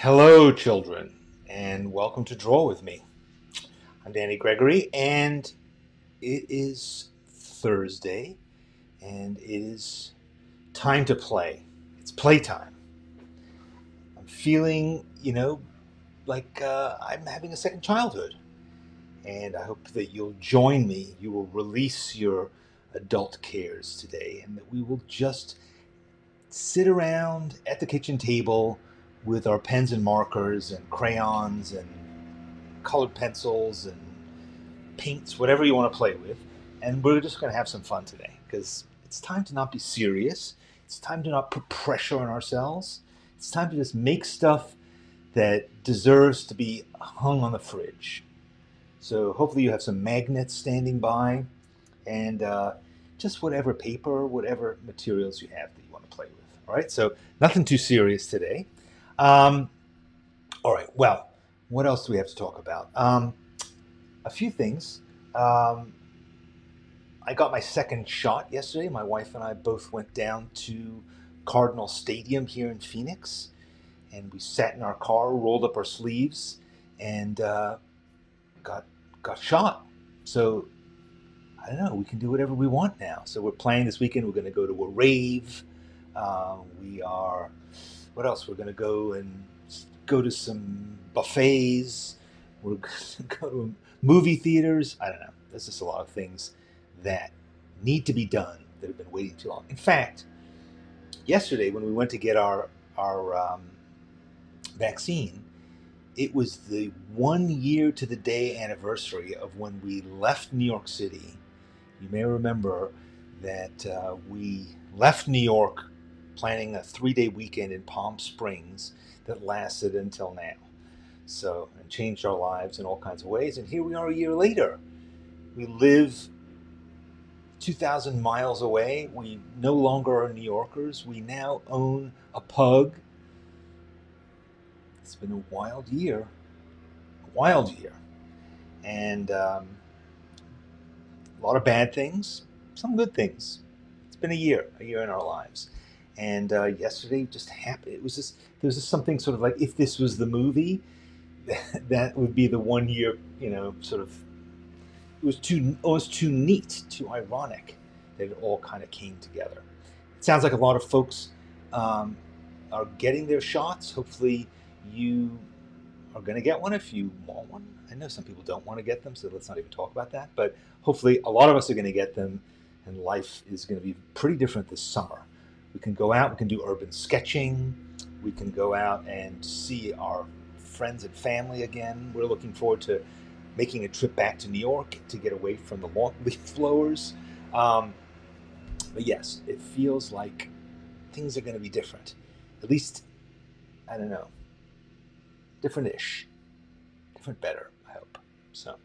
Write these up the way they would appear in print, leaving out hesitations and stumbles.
Hello, children, and welcome to Draw With Me. I'm Danny Gregory, and it is Thursday, and it is time to play. It's playtime. I'm feeling, like I'm having a second childhood, and I hope that you'll join me. You will release your adult cares today, and that we will just sit around at the kitchen table with our pens and markers and crayons and colored pencils and paints, whatever you want to play with. And we're just going to have some fun today because it's time to not be serious. It's time to not put pressure on ourselves. It's time to just make stuff that deserves to be hung on the fridge. So hopefully you have some magnets standing by and just whatever paper, whatever materials you have that you want to play with. All right, so nothing too serious today. Um, all right, well, what else do we have to talk about? A few things. Um, I got my second shot yesterday. My wife and I both went down to Cardinal Stadium here in Phoenix, and we sat in our car, rolled up our sleeves, and got got shot. So I don't know. We can do whatever we want now. So we're planning this weekend. We're going to go to a rave. We are. What else? We're going to go to some buffets. We're going to go to movie theaters. I don't know. There's just a lot of things that need to be done that have been waiting too long. In fact, yesterday when we went to get our vaccine, it was the 1 year to the day anniversary of when we left New York City. You may remember that we left New York planning a 3-day weekend in Palm Springs that lasted until now. So, and changed our lives in all kinds of ways. And here we are a year later. We live 2,000 miles away. We no longer are New Yorkers. We now own a pug. It's been a wild year. A wild year. And a lot of bad things, some good things. It's been a year in our lives. And yesterday just happened. There was just something sort of like if this was the movie, that would be the 1 year, sort of. It was almost too neat, too ironic that it all kind of came together. It sounds like a lot of folks um, are getting their shots. Hopefully, you are going to get one if you want one. I know some people don't want to get them, so let's not even talk about that. But hopefully, a lot of us are going to get them, and life is going to be pretty different this summer. We can go out, we can do urban sketching, we can go out and see our friends and family again. We're looking forward to making a trip back to New York to get away from the leaf blowers. Um, but yes, it feels like things are going to be different. At least, I don't know, different-ish. Different better, I hope. So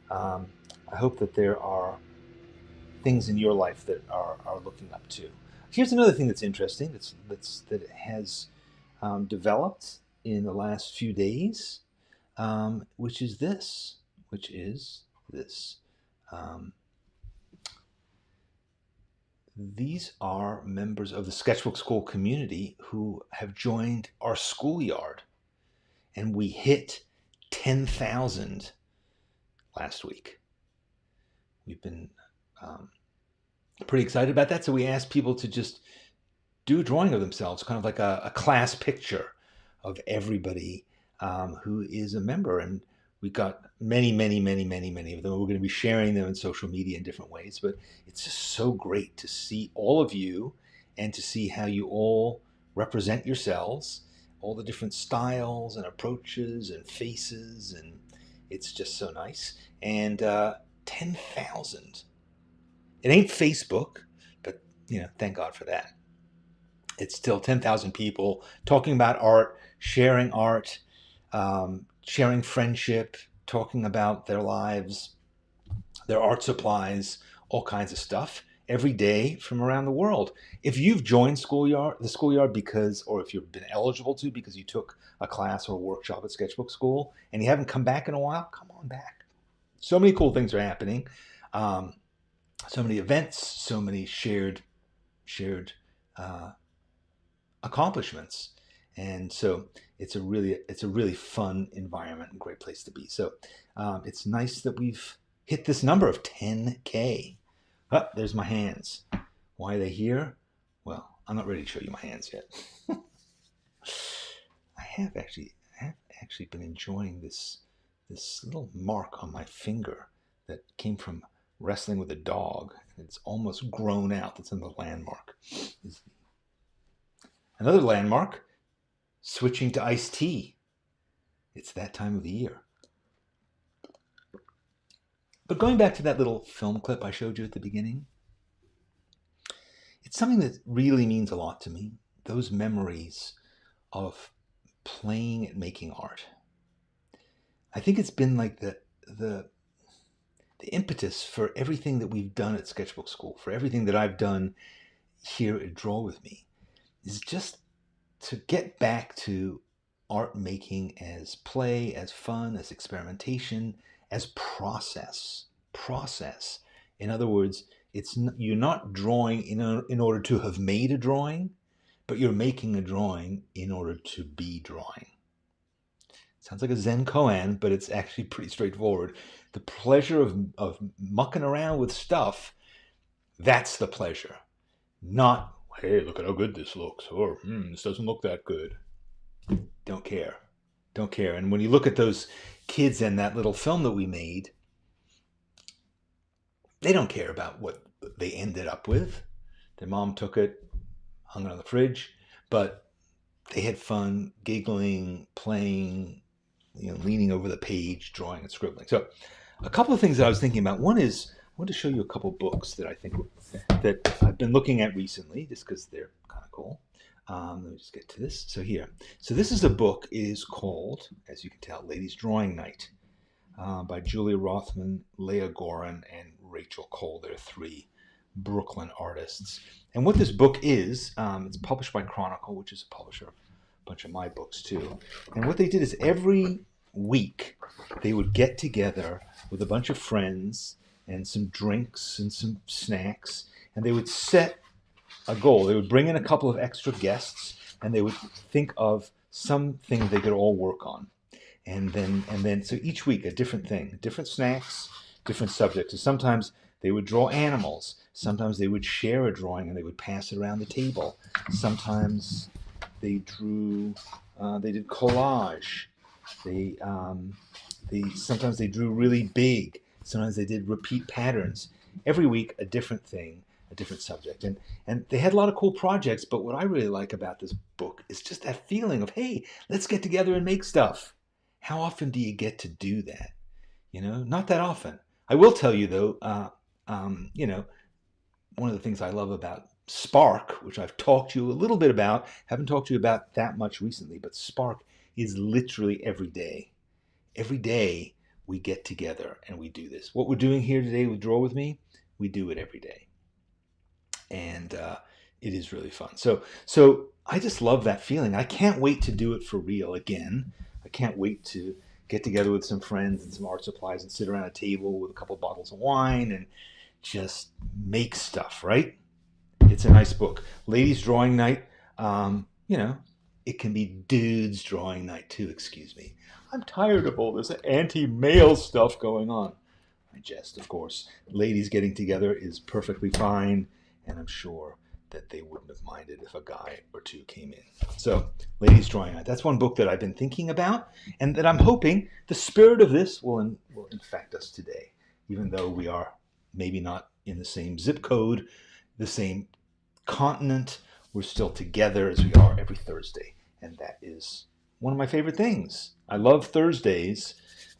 um, I hope that there are things in your life that are looking up to. Here's another thing that's interesting that has developed in the last few days, which is this. Um, these are members of the sketchbook school community who have joined our schoolyard, and we hit 10,000 last week. We've been pretty excited about that. So we asked people to just do a drawing of themselves, kind of like a class picture of everybody who is a member. And we got many, many, many, many, many of them. We're going to be sharing them in social media in different ways. But it's just so great to see all of you and to see how you all represent yourselves, all the different styles and approaches and faces. And it's just so nice. And 10,000. It ain't Facebook, but thank God for that. It's still 10,000 people talking about art, sharing friendship, talking about their lives, their art supplies, all kinds of stuff every day from around the world. If you've joined the schoolyard or if you've been eligible to because you took a class or a workshop at Sketchbook School and you haven't come back in a while, come on back. So many cool things are happening. Um, so many events, so many shared uh, accomplishments. And so it's a really fun environment and great place to be. So it's nice that we've hit this number of 10K. Oh, there's my hands. Why are they here? Well, I'm not ready to show you my hands yet. I have actually been enjoying this little mark on my finger that came from wrestling with a dog. It's almost grown out. That's another landmark. Another landmark, switching to iced tea. It's that time of the year. But going back to that little film clip I showed you at the beginning, it's something that really means a lot to me. Those memories of playing and making art. I think it's been like the impetus for everything that we've done at Sketchbook School, for everything that I've done here at Draw With Me, is just to get back to art making as play, as fun, as experimentation, as process. In other words, you're not drawing in order to have made a drawing, but you're making a drawing in order to be drawing. Sounds like a Zen koan, but it's actually pretty straightforward. The pleasure of mucking around with stuff, that's the pleasure. Not, hey, look at how good this looks, or this doesn't look that good. Don't care. And when you look at those kids in that little film that we made, they don't care about what they ended up with. Their mom took it, hung it on the fridge, but they had fun giggling, playing, leaning over the page, drawing and scribbling. So a couple of things that I was thinking about. One is I want to show you a couple of books that I think that I've been looking at recently, just because they're kind of cool. Let me just get to this. So here. So this is a book. It is called, as you can tell, Ladies Drawing Night by Julia Rothman, Leah Gorin, and Rachel Cole. They're three Brooklyn artists. And what this book is, it's published by Chronicle, which is a publisher of a bunch of my books too. And what they did is every week they would get together with a bunch of friends and some drinks and some snacks, and they would set a goal. They would bring in a couple of extra guests, and they would think of something they could all work on. And then so each week a different thing, different snacks, different subjects. So sometimes they would draw animals. Sometimes they would share a drawing and they would pass it around the table. Sometimes they drew, they did collage. Sometimes they drew really big. Sometimes they did repeat patterns. Every week a different thing, a different subject. And they had a lot of cool projects, but what I really like about this book is just that feeling of, hey, let's get together and make stuff. How often do you get to do that? Not that often. I will tell you though, one of the things I love about Spark, which I've talked to you a little bit about, haven't talked to you about that much recently, but Spark is literally every day. Every day we get together and we do this. What we're doing here today with Draw With Me, we do it every day. And it is really fun. So I just love that feeling. I can't wait to do it for real again. I can't wait to get together with some friends and some art supplies and sit around a table with a couple of bottles of wine and just make stuff, right? It's a nice book. Ladies Drawing Night, it can be dudes drawing night too, excuse me. I'm tired of all this anti-male stuff going on. I jest, of course. Ladies getting together is perfectly fine, and I'm sure that they wouldn't have minded if a guy or two came in. So, Ladies Drawing Night. That's one book that I've been thinking about, and that I'm hoping the spirit of this will infect us today, even though we are maybe not in the same zip code, the same continent. We're still together as we are every Thursday, and that is one of my favorite things. I love Thursdays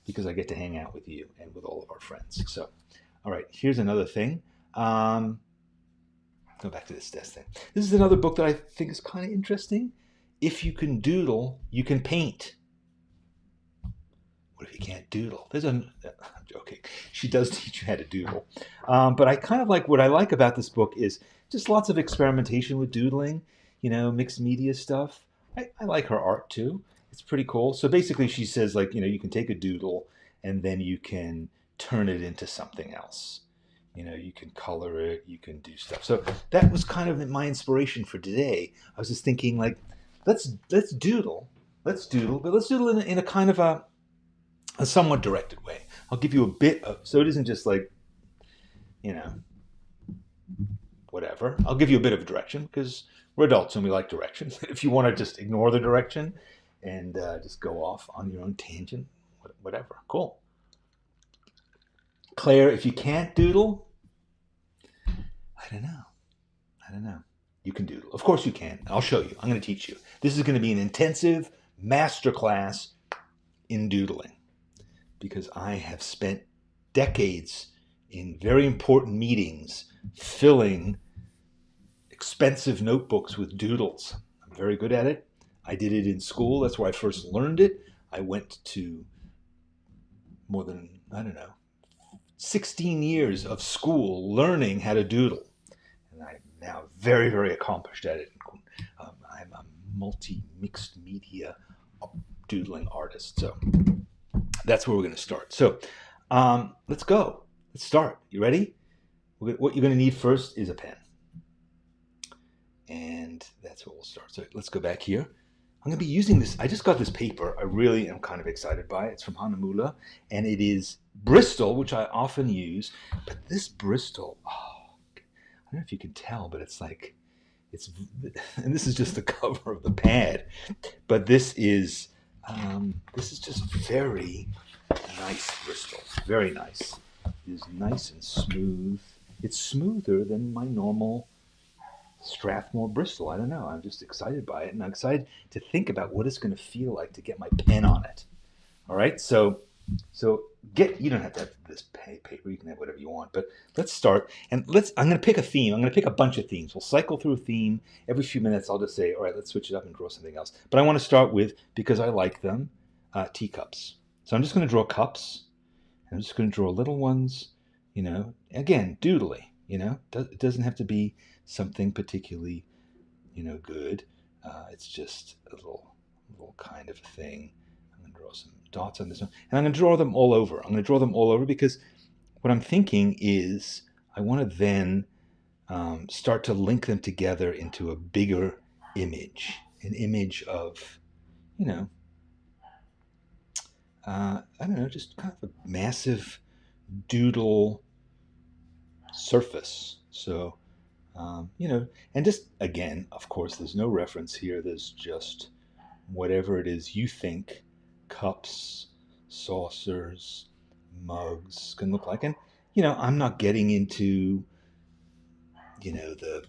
because I get to hang out with you and with all of our friends. So, all right, here's another thing. Go back to this desk thing. This is another book that I think is kind of interesting. If you can doodle, you can paint. What if you can't doodle? I'm joking. She does teach you how to doodle. But I kind of like, what I like about this book is just lots of experimentation with doodling, mixed media stuff. I like her art too. It's pretty cool. So basically she says, you can take a doodle and then you can turn it into something else. You can color it, you can do stuff. So that was kind of my inspiration for today. I was just thinking, let's doodle, let's doodle, but let's doodle in a kind of a somewhat directed way. I'll give you a bit of, so it isn't just like, you know, whatever. I'll give you a bit of direction because we're adults and we like direction. If you want to just ignore the direction and just go off on your own tangent, whatever. Cool. Claire, if you can't doodle, I don't know. You can doodle. Of course you can. I'll show you. I'm going to teach you. This is going to be an intensive masterclass in doodling because I have spent decades in very important meetings filling expensive notebooks with doodles. I'm very good at it. I did it in school. That's where I first learned it. I went to more than, 16 years of school learning how to doodle. And I'm now very, very accomplished at it. I'm a multi-mixed media doodling artist. So that's where we're going to start. So let's go. Let's start. You ready? What you're going to need first is a pen. And that's what we'll start. So let's go back here. I'm going to be using this. I just got this paper. I really am kind of excited by it. It's from Hanamula, and it is Bristol, which I often use. But this Bristol, I don't know if you can tell, but it's like, and this is just the cover of the pad. But this is just very nice Bristol. Very nice. It is nice and smooth. It's smoother than my normal Strathmore Bristol. I don't know. I'm just excited by it, and I'm excited to think about what it's going to feel like to get my pen on it. All right, so you don't have to have this paper. You can have whatever you want, but let's start. And I'm going to pick a theme. I'm going to pick a bunch of themes. We'll cycle through a theme every few minutes. I'll just say, all right, let's switch it up and draw something else. But I want to start with, because I like them, teacups. So I'm just going to draw cups. I'm just going to draw little ones. Again, doodly. It doesn't have to be something particularly, good. It's just a little kind of thing. I'm going to draw some dots on this one. And I'm going to draw them all over. I'm going to draw them all over because what I'm thinking is I want to then start to link them together into a bigger image. An image of, I don't know, just kind of a massive doodle surface. So, and just again, of course, there's no reference here. There's just whatever it is you think cups, saucers, mugs can look like. And, I'm not getting into, the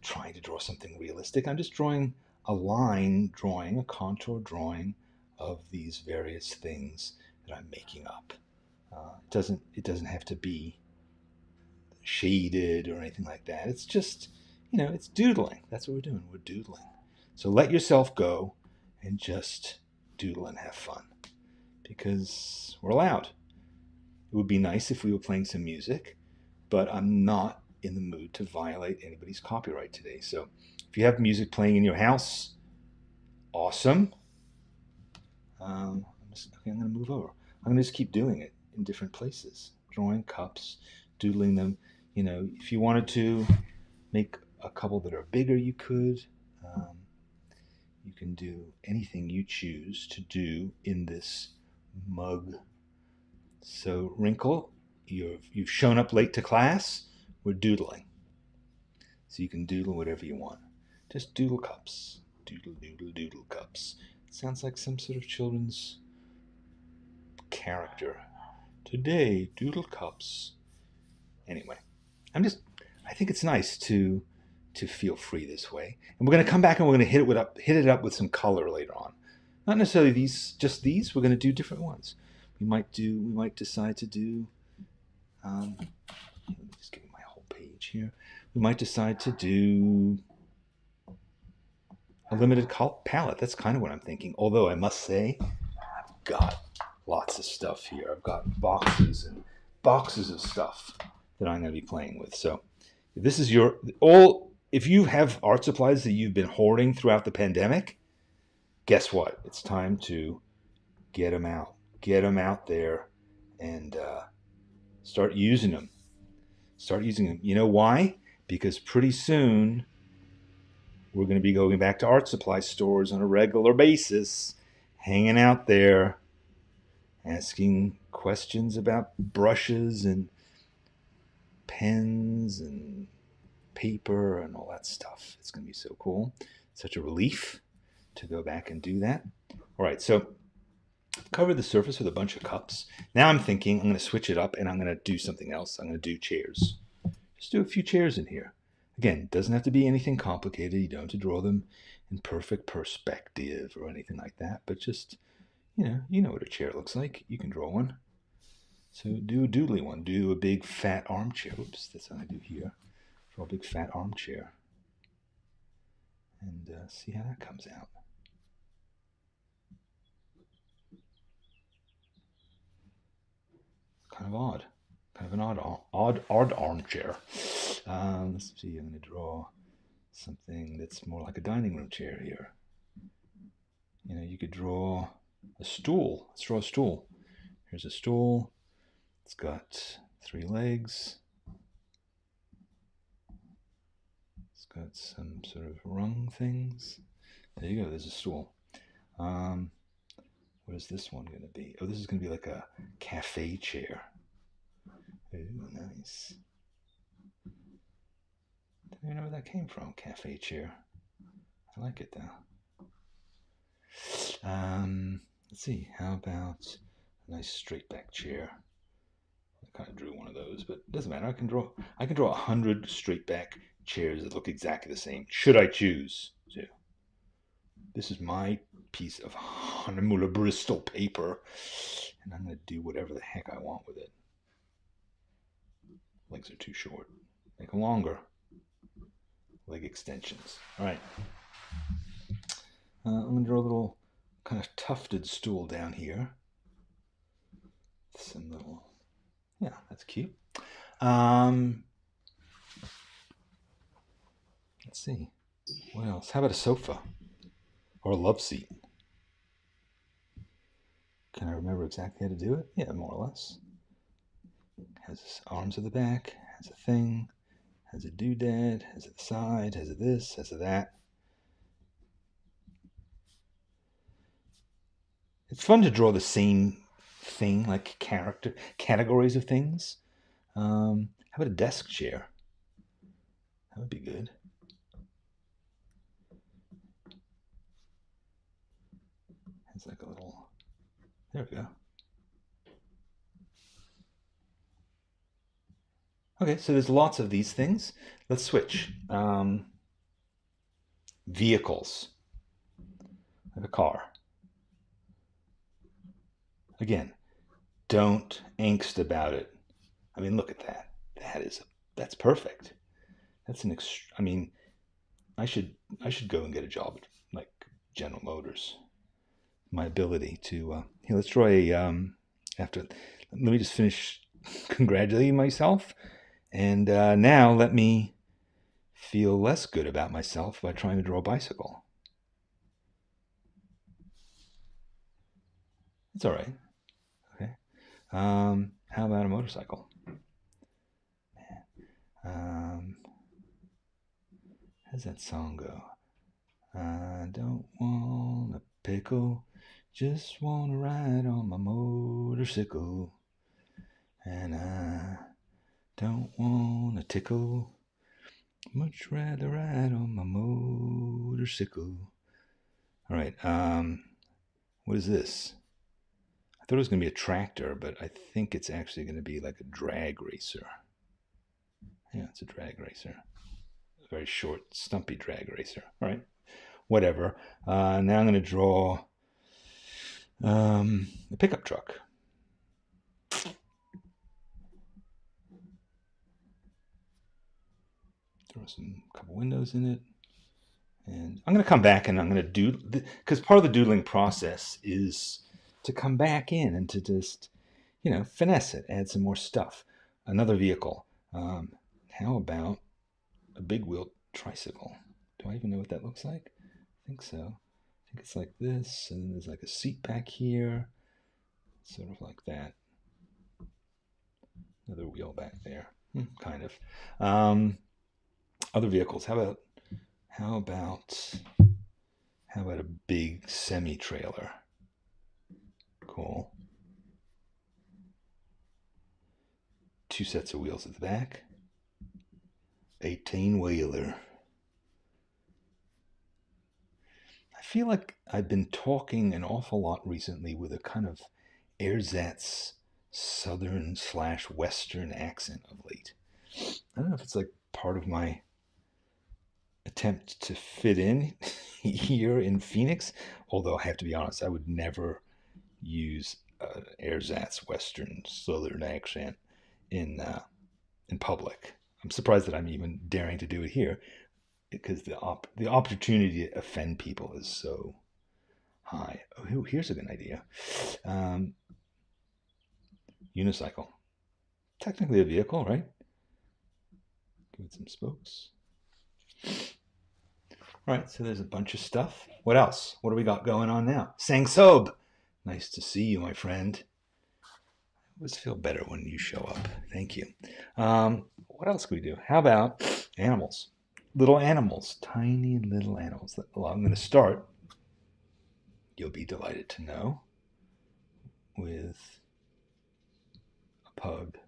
trying to draw something realistic. I'm just drawing a line drawing, a contour drawing of these various things that I'm making up. It doesn't have to be shaded or anything like that. It's just, it's doodling. That's what we're doing. We're doodling. So let yourself go and just doodle and have fun because we're allowed. It would be nice if we were playing some music, but I'm not in the mood to violate anybody's copyright today. So if you have music playing in your house, awesome. I'm going to move over. I'm going to just keep doing it in different places, drawing cups, doodling them. If you wanted to make a couple that are bigger, you could. You can do anything you choose to do in this mug. So, Wrinkle, you've shown up late to class. We're doodling. So you can doodle whatever you want. Just doodle cups. Doodle, doodle, doodle cups. It sounds like some sort of children's character. Today, doodle cups. Anyway, I think it's nice to feel free this way. And we're going to come back and we're going to hit it up with some color later on. Not necessarily just these. We're going to do different ones. We might decide to do. Let me just give you my whole page here. We might decide to do a limited palette. That's kind of what I'm thinking. Although I must say, I've got lots of stuff here. I've got boxes and boxes of stuff that I'm going to be playing with. So if this is if you have art supplies that you've been hoarding throughout the pandemic, guess what? It's time to get them out. Get them out there and start using them. Start using them. You know why? Because pretty soon we're going to be going back to art supply stores on a regular basis, hanging out there, asking questions about brushes and pens and paper and all that stuff. It's going to be so cool. Such a relief to go back and do that. All right, so I've covered the surface with a bunch of cups. Now I'm thinking I'm going to switch it up and I'm going to do something else. I'm going to do chairs. Just do a few chairs in here. Again, it doesn't have to be anything complicated. You don't have to draw them in perfect perspective or anything like that, but just, you know what a chair looks like. You can draw one. So do a doodly one. Do a big fat armchair. Oops, that's what I do here. Draw a big fat armchair. And see how that comes out. Kind of odd. Kind of an odd armchair. Let's see, I'm going to draw something that's more like a dining room chair here. You could draw a stool. Let's draw a stool. Here's a stool. It's got 3 legs. It's got some sort of rung things. There you go, there's a stool. What is this one going to be? Oh, this is going to be like a cafe chair. Ooh, nice. Don't even know where that came from, cafe chair. I like it though. Let's see, how about a nice straight back chair? I kind of drew one of those, but it doesn't matter. I can draw 100 straight back chairs that look exactly the same, should I choose to. This is my piece of Hahnemuller Bristol paper, and I'm going to do whatever the heck I want with it. Legs are too short. Make them longer. Leg extensions. All right. I'm going to draw a little kind of tufted stool down here. Some little, yeah, that's cute. Let's see. What else? How about a sofa? Or a love seat? Can I remember exactly how to do it? Yeah, more or less. Has arms at the back, has a thing, has a doodad, has a side, has a this, has a that. It's fun to draw the same thing, like categories of things. How about a desk chair? That would be good. It's like a little, there we go. Okay, so there's lots of these things. Let's switch. Vehicles, like a car. Again, don't angst about it. I mean, look at that. That's perfect. That's I mean, I should go and get a job at like General Motors. My ability to here, let's draw a after. Let me just finish congratulating myself, and now let me feel less good about myself by trying to draw a bicycle. It's all right. Okay. How about a motorcycle? How's that song go? I don't want a pickle, just want to ride on my motorcycle. And I don't want a tickle, much rather ride on my motorcycle. All right, what is this? I thought it was going to be a tractor, but I think it's actually going to be like a drag racer. Yeah, it's a drag racer. A very short, stumpy drag racer. All right, whatever. Now I'm going to draw a pickup truck. Throw a couple windows in it. And I'm going to come back and I'm going to do, because part of the doodling process is to come back in and to just, finesse it, add some more stuff. Another vehicle. How about a big wheel tricycle? Do I even know what that looks like? I think so. I think it's like this, and then there's like a seat back here, sort of like that. Another wheel back there, kind of. Other vehicles. How How about a big semi-trailer? Cool. 2 sets of wheels at the back. 18-wheeler. I feel like I've been talking an awful lot recently with a kind of ersatz southern/western accent of late. I don't know if it's like part of my attempt to fit in here in Phoenix, although I have to be honest, I would never use an ersatz western southern accent in public. I'm surprised that I'm even daring to do it here because the opportunity to offend people is so high. Oh, here's a good idea. Unicycle. Technically a vehicle, right? Give it some spokes. All right, so there's a bunch of stuff. What else? What do we got going on now? Sang Sob! Nice to see you, my friend. I always feel better when you show up. Thank you. What else can we do? How about animals? Little animals. Tiny little animals. Well, I'm going to start, you'll be delighted to know, with a pug.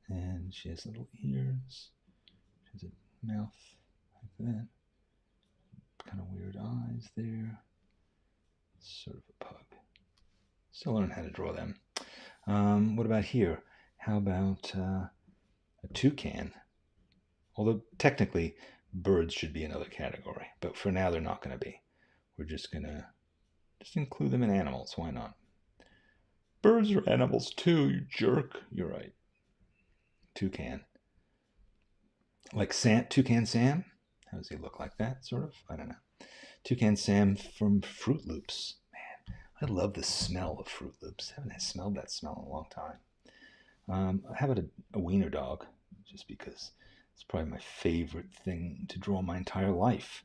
And she has little ears. She has a mouth like that. Kind of weird eyes there. Sort of a pug. Still learning how to draw them. What about here? How about a toucan? Although technically birds should be another category, but for now they're not going to be. We're just going to include them in animals. Why not? Birds are animals too, you jerk. You're right. Toucan. Like Toucan Sam? How does he look like that, sort of? I don't know. Toucan Sam from Fruit Loops. Man, I love the smell of Fruit Loops. I haven't smelled that smell in a long time. How about a Wiener Dog? Just because it's probably my favorite thing to draw my entire life.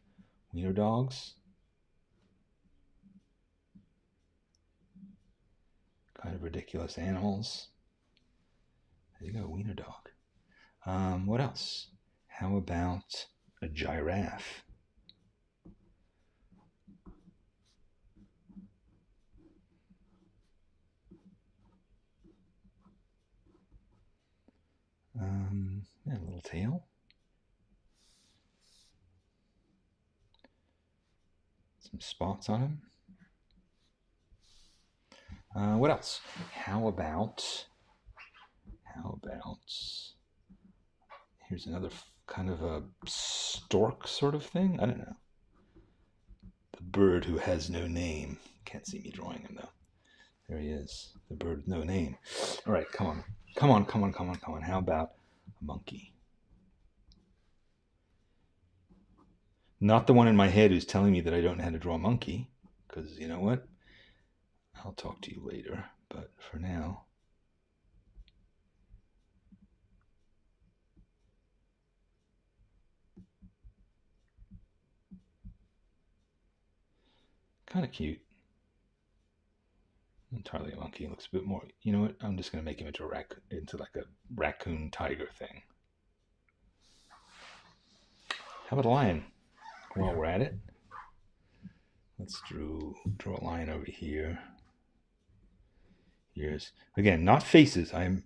Wiener Dogs. Kind of ridiculous animals. There you go, Wiener Dog. What else? How about a giraffe? Yeah, a little tail. Some spots on him. What else? How about here's another kind of a stork sort of thing? I don't know. The bird who has no name. Can't see me drawing him though. There he is. The bird with no name. All right, come on. How about a monkey? Not the one in my head who's telling me that I don't know how to draw a monkey, because you know what? I'll talk to you later, but for now. Kind of cute. Entirely a monkey. It looks a bit more. You know what? I'm just going to make him into like a raccoon tiger thing. How about a lion? While we're at it, let's draw a lion over here. Ears. Again, not faces. I'm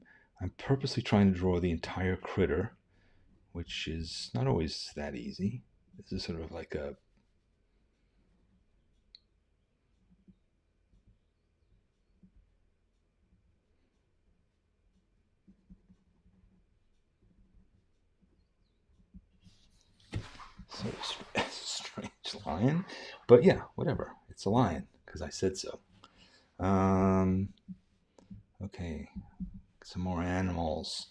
purposely trying to draw the entire critter, which is not always that easy. This is sort of like a sort of strange lion, but yeah, whatever. It's a lion because I said so. Okay, some more animals.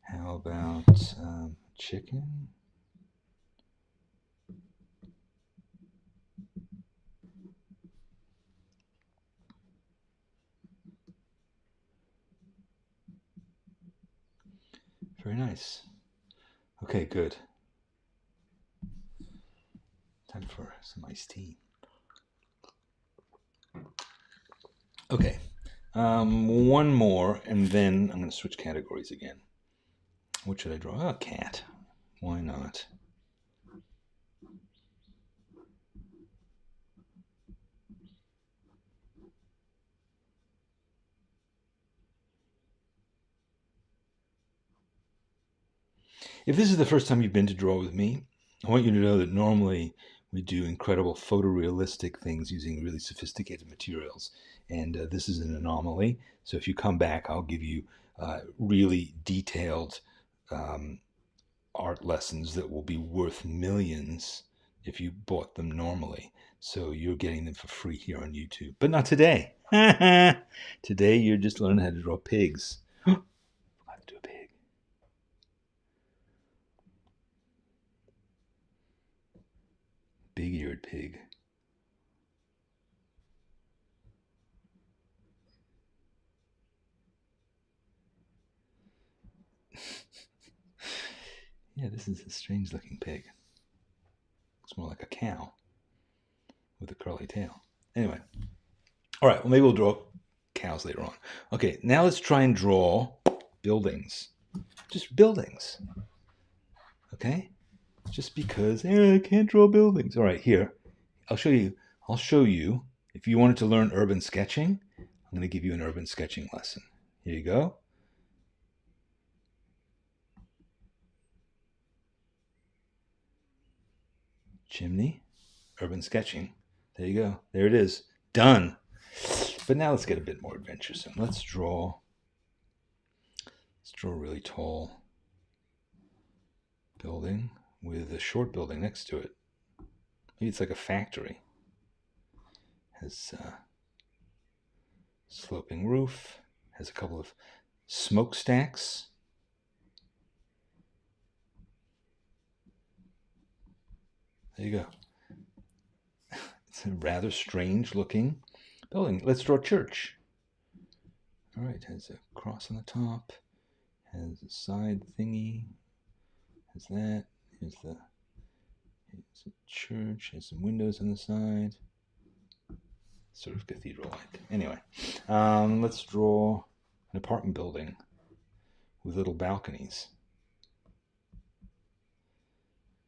How about chicken? Very nice. Okay, good. Time for some iced tea. Okay. One more, and then I'm going to switch categories again. What should I draw? Oh, a cat. Why not? If this is the first time you've been to Draw with me, I want you to know that normally we do incredible photorealistic things using really sophisticated materials. And this is an anomaly. So if you come back, I'll give you really detailed art lessons that will be worth millions if you bought them normally. So you're getting them for free here on YouTube. But not today. Today you're just learning how to draw pigs. Forgot to do a pig. Big-eared pig. Yeah, this is a strange looking pig. Looks more like a cow with a curly tail. Anyway. All right, well, maybe we'll draw cows later on. Okay, now let's try and draw buildings. Just buildings. Okay? Just because I can't draw buildings. All right, here. I'll show you. If you wanted to learn urban sketching, I'm going to give you an urban sketching lesson. Here you go. Chimney, urban sketching. There you go. There it is. Done. But now let's get a bit more adventuresome. Let's draw a really tall building with a short building next to it. Maybe it's like a factory. Has sloping roof. Has a couple of smokestacks. There you go. It's a rather strange looking building. Let's draw a church. All right, has a cross on the top. Has a side thingy. Has that. Here's a church. Has some windows on the side. Sort of cathedral-like. Anyway, let's draw an apartment building with little balconies.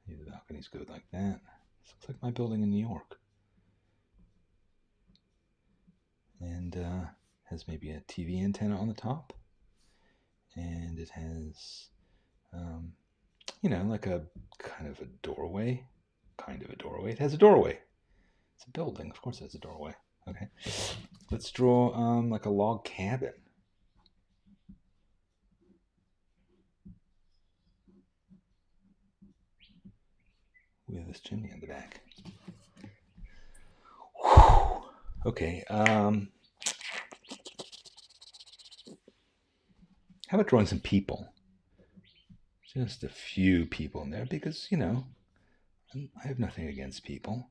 Maybe the balconies go like that. This looks like my building in New York. And has maybe a TV antenna on the top. And it has, like a kind of a doorway. It has a doorway. It's a building. Of course it has a doorway. Okay. Let's draw like a log cabin. With this chimney on the back. Whew. Okay. How about drawing some people? Just a few people in there because, I have nothing against people.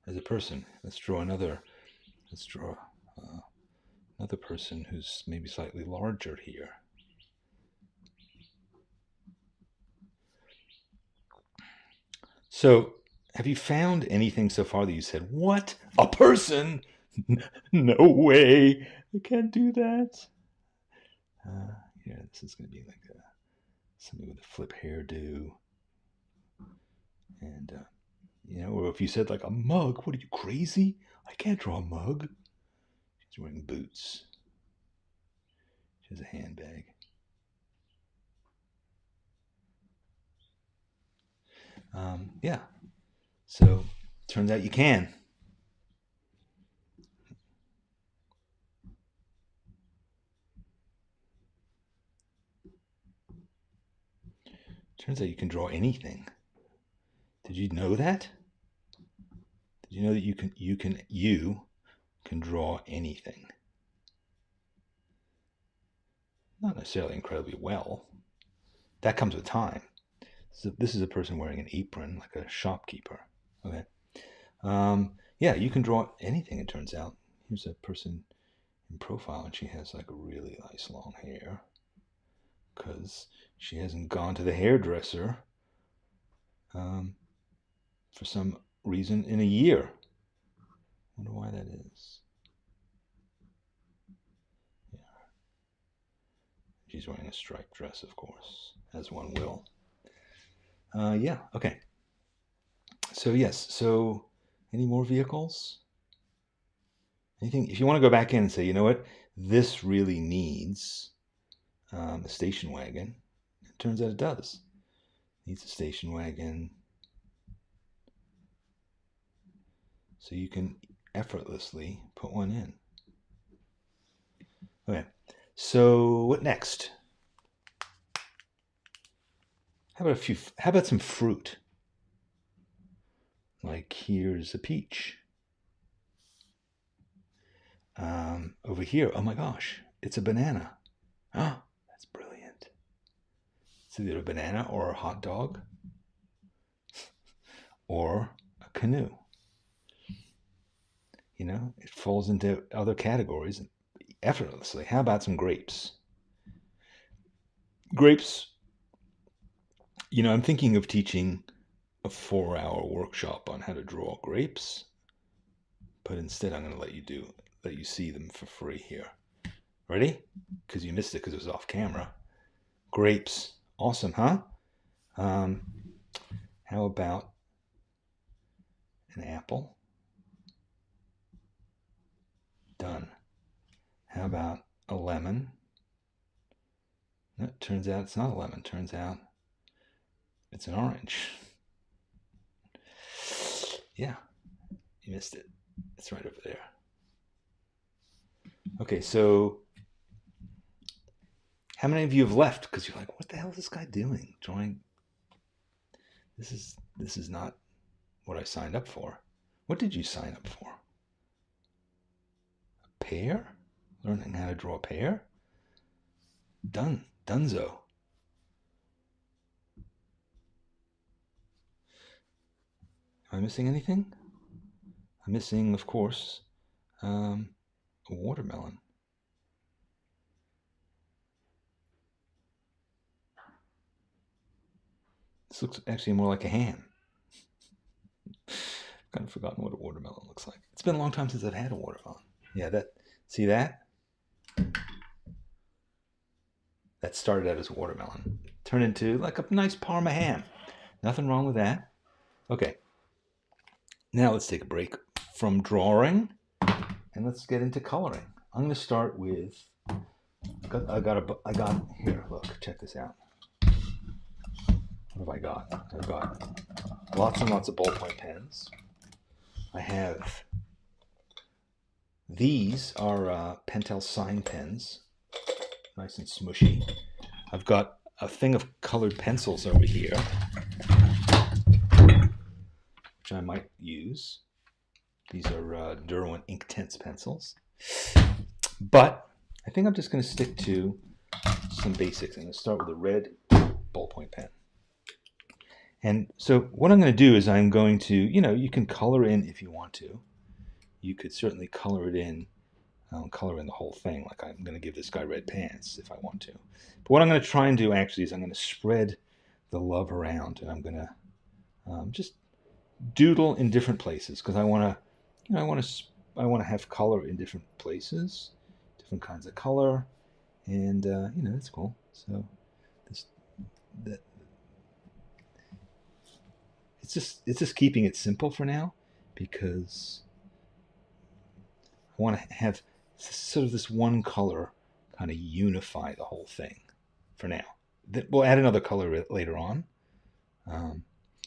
As a person, let's draw another person who's maybe slightly larger here. So, have you found anything so far that you said, what? A person? No way. I can't do that. Yeah, this is going to be like somebody with a flip hairdo. And, or if you said like a mug, what are you, crazy? I can't draw a mug. She's wearing boots. She has a handbag. Yeah. So, turns out you can. Turns out you can draw anything. Did you know that? Did you know that you can draw anything? Not necessarily incredibly well. That comes with time. So this is a person wearing an apron, like a shopkeeper. Okay. Yeah, you can draw anything, it turns out. Here's a person in profile, and she has like really nice long hair because she hasn't gone to the hairdresser for some reason in a year. Wonder why that is. Yeah. She's wearing a striped dress, of course, as one will. Yeah, okay. So yes, so any more vehicles? Anything? If you want to go back in and say, you know what, this really needs a station wagon. It turns out it does. Needs a station wagon. So you can effortlessly put one in. Okay, so what next? How about some fruit? Like here's a peach. Over here, oh my gosh, it's a banana. Oh, that's brilliant. It's either a banana or a hot dog or a canoe. You know, it falls into other categories effortlessly. How about some grapes? Grapes, you know, I'm thinking of teaching a 4-hour workshop on how to draw grapes, but instead I'm going to let you see them for free here. Ready? Because you missed it because it was off camera. Grapes, awesome, huh? How about an apple? Done. How about a lemon? No, it turns out it's not a lemon. Turns out it's an orange. Yeah, you missed it. It's right over there. Okay, so how many of you have left? Because you're like, what the hell is this guy doing? Drawing. This is not what I signed up for. What did you sign up for? A pear? Learning how to draw a pear? Done. Dunzo. Am I missing anything? I'm missing, of course, a watermelon. This looks actually more like a ham. I've kind of forgotten what a watermelon looks like. It's been a long time since I've had a watermelon. Yeah, see that? That started out as a watermelon. Turned into like a nice Parma ham. Nothing wrong with that. Okay. Now let's take a break from drawing and let's get into coloring. I'm going to start with, I got here, look, check this out. What have I got? I've got lots and lots of ballpoint pens. I have, these are Pentel sign pens, nice and smushy. I've got a thing of colored pencils over here, which I might use. These are Derwent Inktense pencils. But I think I'm just going to stick to some basics. I'm going to start with a red ballpoint pen. And so what I'm going to do is I'm going to, you can color in if you want to. You could certainly color it in. Color in the whole thing. Like I'm going to give this guy red pants if I want to. But what I'm going to try and do actually is I'm going to spread the love around, and I'm going to just doodle in different places because I want to, I want to have color in different places, different kinds of color, and that's cool. So it's just keeping it simple for now because I want to have sort of this one color kind of unify the whole thing for now. We'll add another color later on.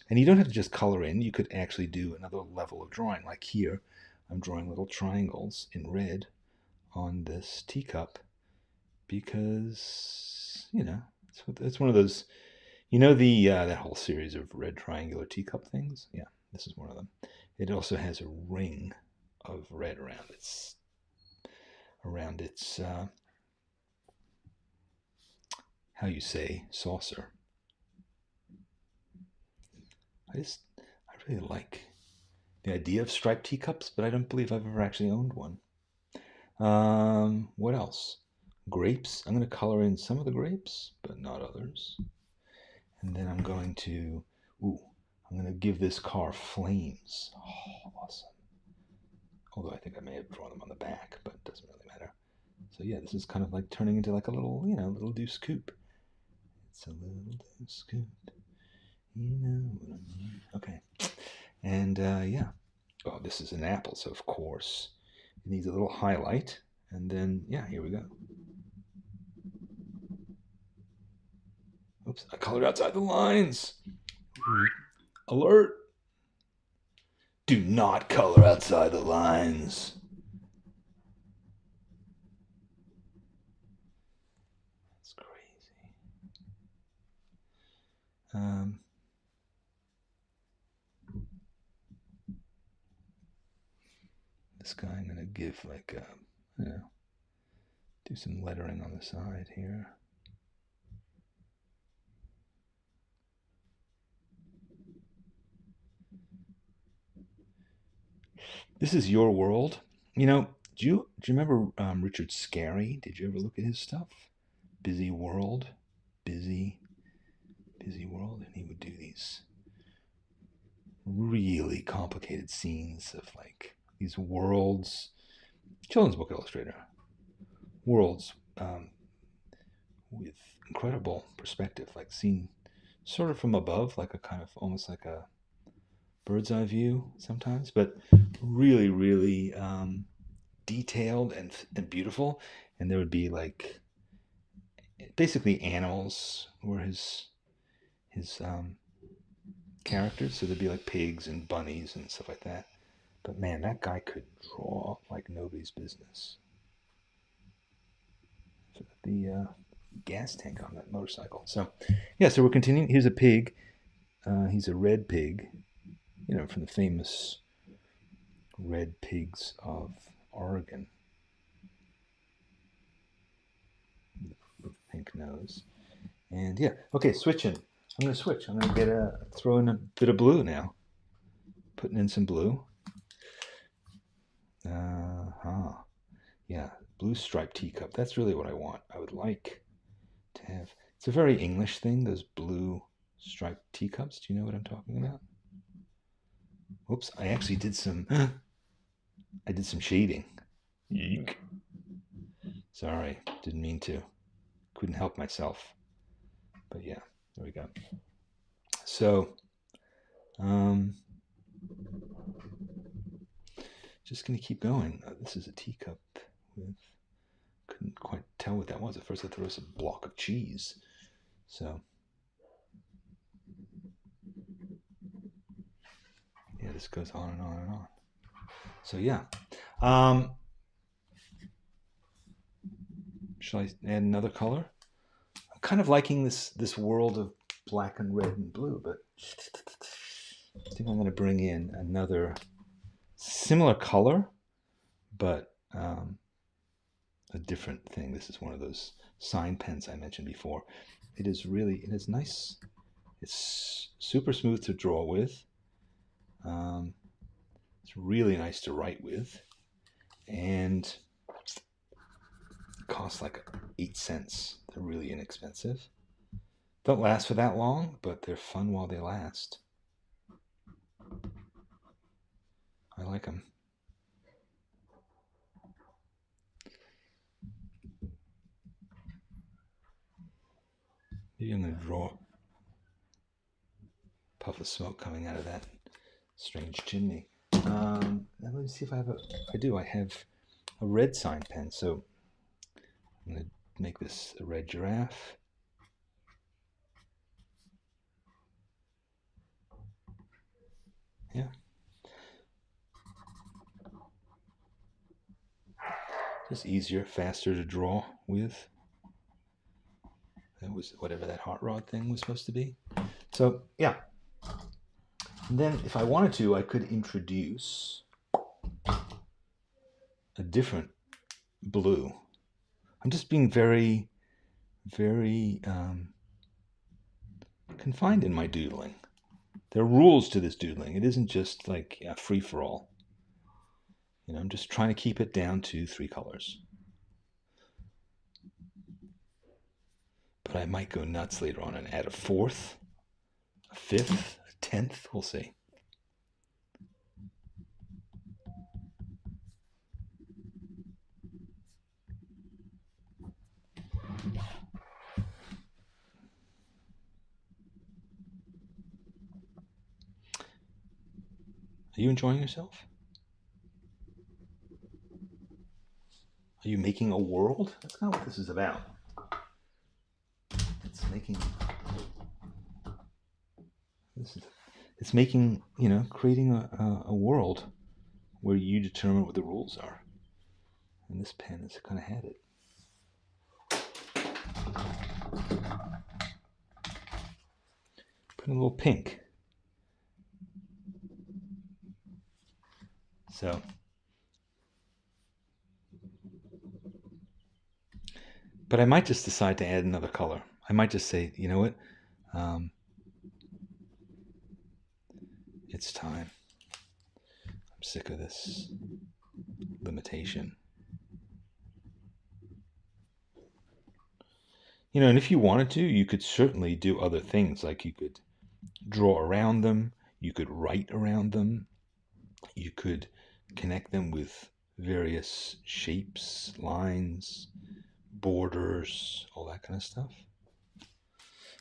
And you don't have to just color in. You could actually do another level of drawing. Like here, I'm drawing little triangles in red on this teacup because, it's one of those, that whole series of red triangular teacup things? Yeah, this is one of them. It also has a ring of red around its how you say saucer. I really like the idea of striped teacups, but I don't believe I've ever actually owned one. What else? Grapes. I'm going to color in some of the grapes, but not others. And then I'm going to, I'm going to give this car flames. Oh, awesome. Although I think I may have drawn them on the back, but it doesn't really matter. So yeah, this is kind of like turning into like a little, little deuce coupe. It's a little deuce coupe. You know what I mean. Okay. And yeah. Oh, this is an apple, so of course it needs a little highlight. And then, yeah, here we go. Oops, I colored outside the lines. Alert! Do not color outside the lines. That's crazy. This guy I'm going to give like, do some lettering on the side here. This is your world. You know, do you remember Richard Scarry? Did you ever look at his stuff? Busy World, busy world, and he would do these really complicated scenes of like these worlds. Children's book illustrator. Worlds with incredible perspective, like seen sort of from above, like a kind of almost like a bird's eye view sometimes, but really, really detailed and beautiful. And there would be like basically animals were his characters, so there'd be like pigs and bunnies and stuff like that. But man, that guy could draw like nobody's business. So the gas tank on that motorcycle. So yeah, so we're continuing. Here's a pig. He's a red pig, from the famous red pigs of Oregon. With pink nose. And yeah, okay, switching. I'm going to switch. I'm going to throw in a bit of blue now. Putting in some blue. Yeah, blue striped teacup. That's really what I want. I would like to have. It's a very English thing, those blue striped teacups. Do you know what I'm talking about? Oops, I actually did some. I did some shading. Eek. Sorry, didn't mean to. Couldn't help myself. But yeah, there we go. So, just gonna keep going. This is a teacup with. Couldn't quite tell what that was. At first I thought it was a block of cheese. So, yeah, this goes on and on and on. So yeah. Shall I add another color? I'm kind of liking this world of black and red and blue, but I think I'm going to bring in another similar color, but a different thing. This is one of those sign pens I mentioned before. It is nice. It's super smooth to draw with. It's really nice to write with, and it costs like 8 cents. They're really inexpensive. Don't last for that long, but they're fun while they last. I like them. Maybe I'm going to draw a puff of smoke coming out of that strange chimney. Let me see if I have I do. I have a red sign pen, so I'm going to make this a red giraffe. Yeah. Just easier, faster to draw with. That was whatever that hot rod thing was supposed to be. So, yeah. And then if I wanted to, I could introduce a different blue. I'm just being very, very confined in my doodling. There are rules to this doodling. It isn't just like free for all. I'm just trying to keep it down to 3 colors. But I might go nuts later on and add a 4th, a 5th, a 10th. We'll see. Are you enjoying yourself? Are you making a world? That's not what this is about. It's making, creating a world where you determine what the rules are. And this pen has kind of had it. Put a little pink. So, but I might just decide to add another color. I might just say, you know what? It's time. I'm sick of this limitation. And if you wanted to, you could certainly do other things. Like you could draw around them, you could write around them, you could connect them with various shapes, lines, borders, all that kind of stuff.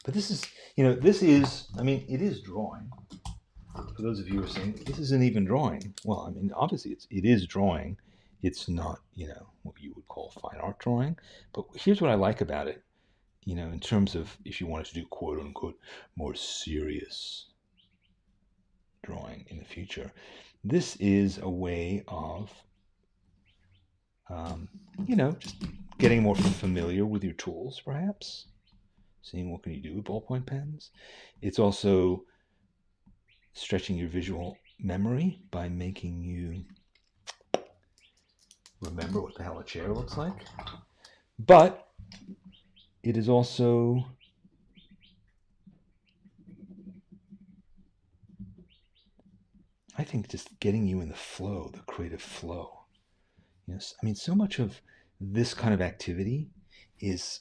But this is, it is drawing. For those of you who are saying, this isn't even drawing. Well, obviously it is drawing. It's not, what you would call fine art drawing. But here's what I like about it, in terms of if you wanted to do quote unquote more serious drawing in the future. This is a way of, just getting more familiar with your tools, perhaps. Seeing what can you do with ballpoint pens. It's also stretching your visual memory by making you remember what the hell a chair looks like. But it is also I think just getting you in the flow, the creative flow. So much of this kind of activity is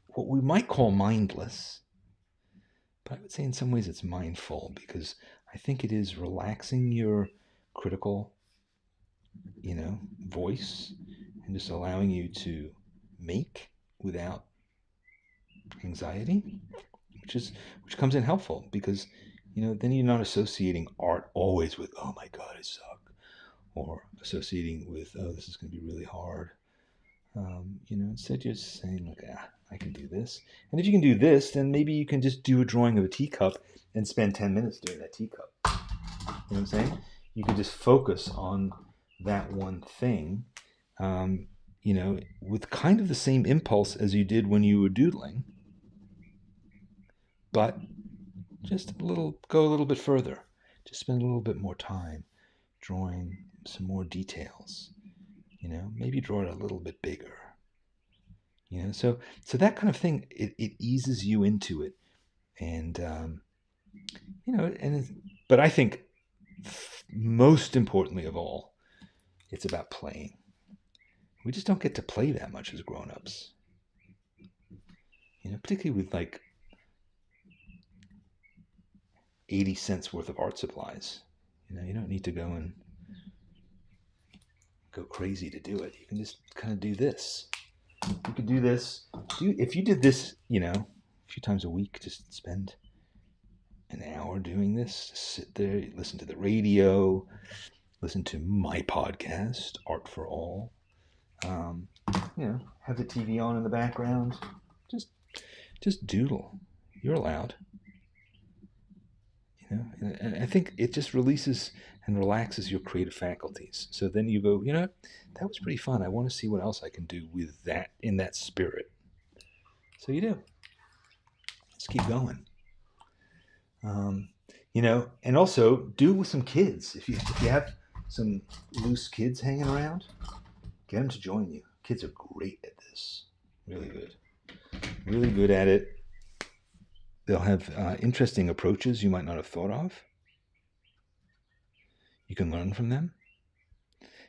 what we might call mindless, but I would say in some ways it's mindful, because I think it is relaxing your critical, voice, and just allowing you to make without anxiety, which comes in helpful, because then you're not associating art always with, oh my god, I suck, or associating with, oh, this is going to be really hard. Instead you're just saying, like, I can do this. And if you can do this, then maybe you can just do a drawing of a teacup and spend 10 minutes doing that teacup. You know what I'm saying? You can just focus on that one thing, with kind of the same impulse as you did when you were doodling, but just go a little bit further. Just spend a little bit more time drawing some more details. Maybe draw it a little bit bigger. So that kind of thing, it eases you into it, and but I think most importantly of all, it's about playing. We just don't get to play that much as grown-ups. Particularly with like 80 cents worth of art supplies. You don't need to go crazy to do it. You can just kind of do this. You could do this. If you did this, a few times a week, just spend an hour doing this. Just sit there, listen to the radio, listen to my podcast, Art for All. Have the TV on in the background. Just doodle. You're allowed. And I think it just releases and relaxes your creative faculties. So then you go, that was pretty fun. I want to see what else I can do with that, in that spirit. So you do. Let's keep going. And also do with some kids. If you have some loose kids hanging around, get them to join you. Kids are great at this. Really good. Really good at it. They'll have interesting approaches you might not have thought of. You can learn from them.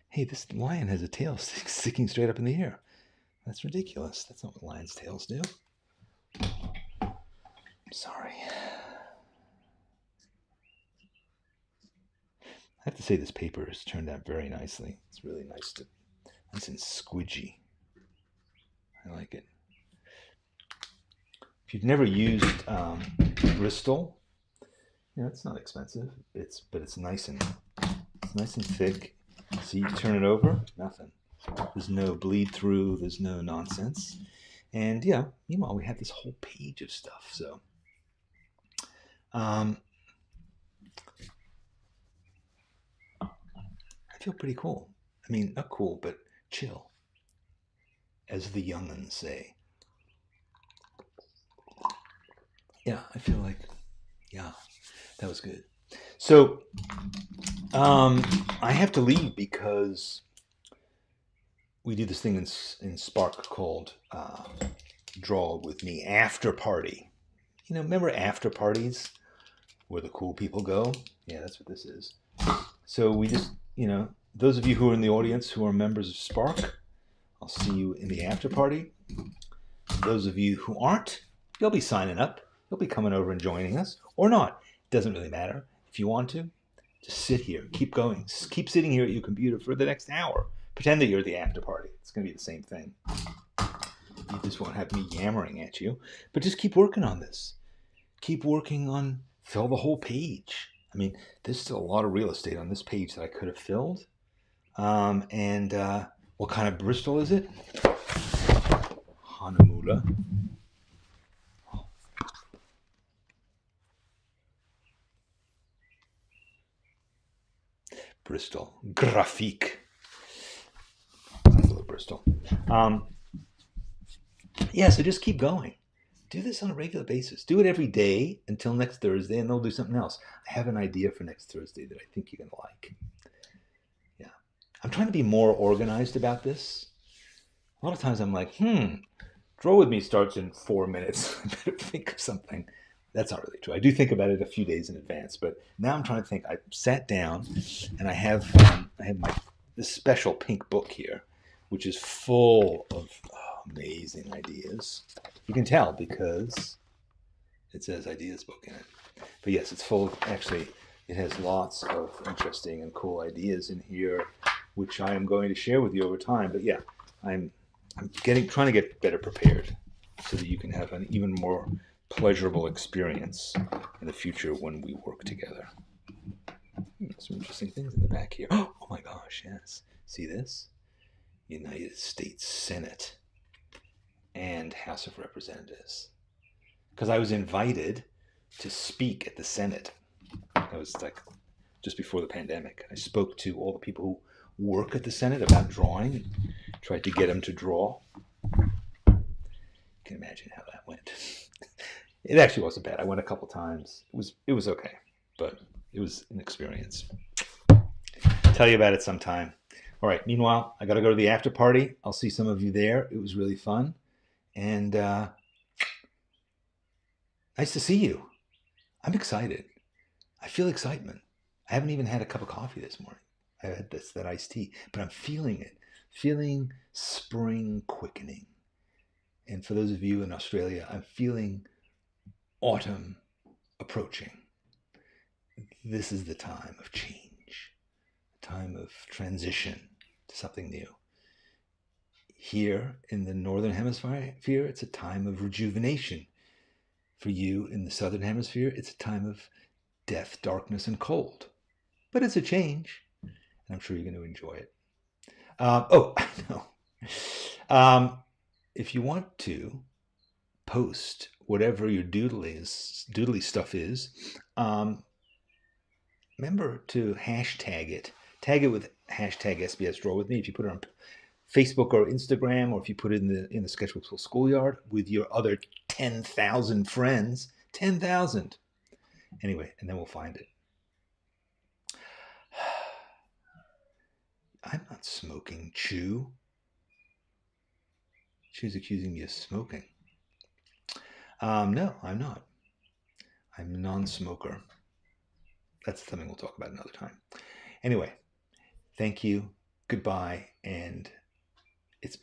Hey, this lion has a tail sticking straight up in the air. That's ridiculous. That's not what lions' tails do. I'm sorry. I have to say this paper has turned out very nicely. It's really nice and squidgy. I like it. If you've never used Bristol, it's not expensive. But it's nice and thick. See, you turn it over, nothing. There's no bleed through. There's no nonsense. And meanwhile we have this whole page of stuff. So, I feel pretty cool. I mean, not cool, but chill, as the young'uns say. Yeah, I feel like, that was good. So, I have to leave because we do this thing in Spark called Draw With Me After Party. Remember after parties where the cool people go? Yeah, that's what this is. So we just, those of you who are in the audience who are members of Spark, I'll see you in the after party. Those of you who aren't, you'll be signing up. You'll be coming over and joining us, or not. It doesn't really matter. If you want to, just sit here. Keep going. Just keep sitting here at your computer for the next hour. Pretend that you're the after party. It's going to be the same thing. You just won't have me yammering at you. But just keep working on this. Keep working on fill the whole page. I mean, there's still a lot of real estate on this page that I could have filled. And what kind of Bristol is it? Hanamula. Bristol. Graphique. I love Bristol. So just keep going. Do this on a regular basis. Do it every day until next Thursday, and they'll do something else. I have an idea for next Thursday that I think you're going to like. Yeah. I'm trying to be more organized about this. A lot of times I'm like, Draw With Me starts in 4 minutes. I better think of something. That's not really true. I do think about it a few days in advance, but now I'm trying to think. I sat down, and I have this special pink book here, which is full of amazing ideas. You can tell because it says ideas book in it. But yes, it's full of, actually, it has lots of interesting and cool ideas in here, which I am going to share with you over time. But yeah, I'm trying to get better prepared so that you can have an even more pleasurable experience in the future when we work together. Some interesting things in the back here. Oh my gosh, yes. See this? United States Senate and House of Representatives. Because I was invited to speak at the Senate. That was like just before the pandemic. I spoke to all the people who work at the Senate about drawing, tried to get them to draw. You can imagine how that went. It actually wasn't bad. I went a couple times. It was okay, but it was an experience. I'll tell you about it sometime. All right. Meanwhile, I got to go to the after party. I'll see some of you there. It was really fun. And nice to see you. I'm excited. I feel excitement. I haven't even had a cup of coffee this morning. I had that iced tea, but I'm feeling it. Feeling spring quickening. And for those of you in Australia, I'm feeling autumn approaching. This is the time of change, a time of transition to something new. Here in the Northern Hemisphere, it's a time of rejuvenation. For you in the Southern Hemisphere, it's a time of death, darkness, and cold. But it's a change, and I'm sure you're going to enjoy it. If you want to post whatever your doodly stuff is, remember to hashtag it. Tag it with hashtag SBS Draw With Me. If you put it on Facebook or Instagram, or if you put it in the Sketchbook Schoolyard with your other 10,000 friends, 10,000. Anyway, and then we'll find it. I'm not smoking, Chew. Chew's accusing me of smoking. No, I'm not. I'm a non-smoker. That's something we'll talk about another time. Anyway, thank you, goodbye, and it's been